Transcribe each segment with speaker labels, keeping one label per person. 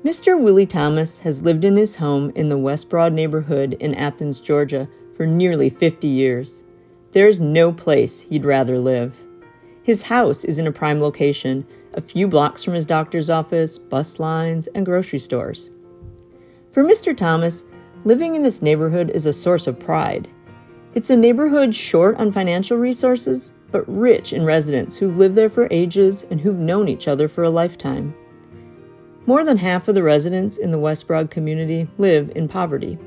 Speaker 1: Mr. Willie Thomas has lived in his home in the West Broad neighborhood in Athens, Georgia, for nearly 50 years. There is no place he'd rather live. His house is in a prime location, a few blocks from his doctor's office, bus lines, and grocery stores. For Mr. Thomas, living in this neighborhood is a source of pride. It's a neighborhood short on financial resources, but rich in residents who've lived there for ages and who've known each other for a lifetime. More than half of the residents in the West Broad community live in poverty.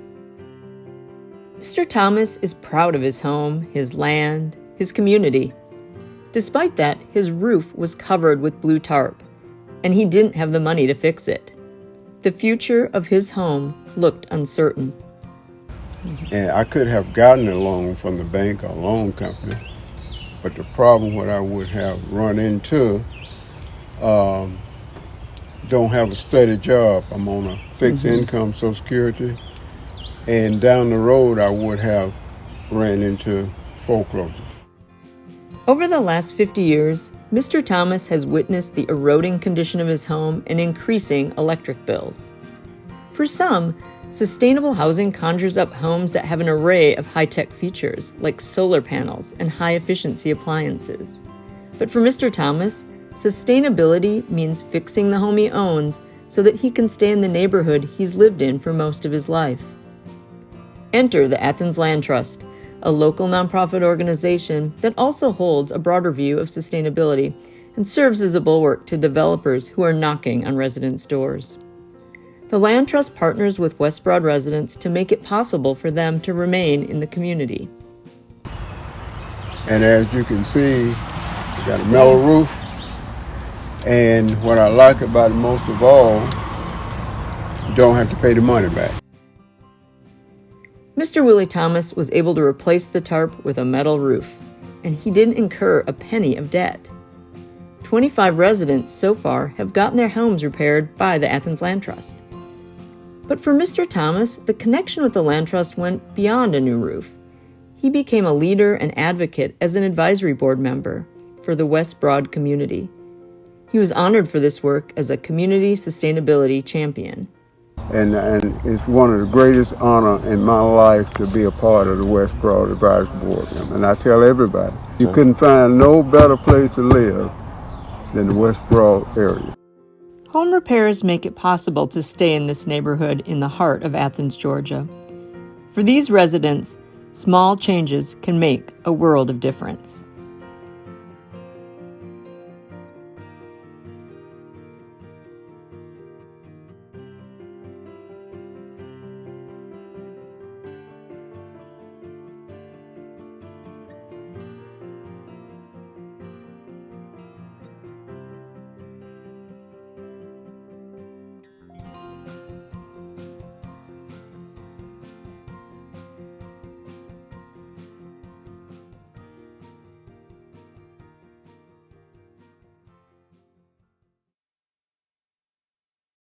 Speaker 1: Mr. Thomas is proud of his home, his land, his community. Despite that, his roof was covered with blue tarp, and he didn't have the money to fix it. The future of his home looked uncertain.
Speaker 2: And I could have gotten a loan from the bank or loan company, but the problem what I would have run into, don't have a steady job. I'm on a fixed income Social Security, and down the road I would have ran into foreclosure.
Speaker 1: Over the last 50 years, Mr. Thomas has witnessed the eroding condition of his home and increasing electric bills. For some, sustainable housing conjures up homes that have an array of high-tech features, like solar panels and high-efficiency appliances. But for Mr. Thomas, sustainability means fixing the home he owns so that he can stay in the neighborhood he's lived in for most of his life. Enter the Athens Land Trust, a local nonprofit organization that also holds a broader view of sustainability and serves as a bulwark to developers who are knocking on residents' doors. The Land Trust partners with West Broad residents to make it possible for them to remain in the community.
Speaker 2: And as you can see, we got a metal roof. And what I like about it most of all, you don't have to pay the money back.
Speaker 1: Mr. Willie Thomas was able to replace the tarp with a metal roof, and he didn't incur a penny of debt. 25 residents so far have gotten their homes repaired by the Athens Land Trust. But for Mr. Thomas, the connection with the Land Trust went beyond a new roof. He became a leader and advocate as an advisory board member for the West Broad community. He was honored for this work as a community sustainability champion.
Speaker 2: And it's one of the greatest honor in my life to be a part of the West Broad Advisory Board. And I tell everybody, you couldn't find no better place to live than the West Broad area.
Speaker 1: Home repairs make it possible to stay in this neighborhood in the heart of Athens, Georgia. For these residents, small changes can make a world of difference.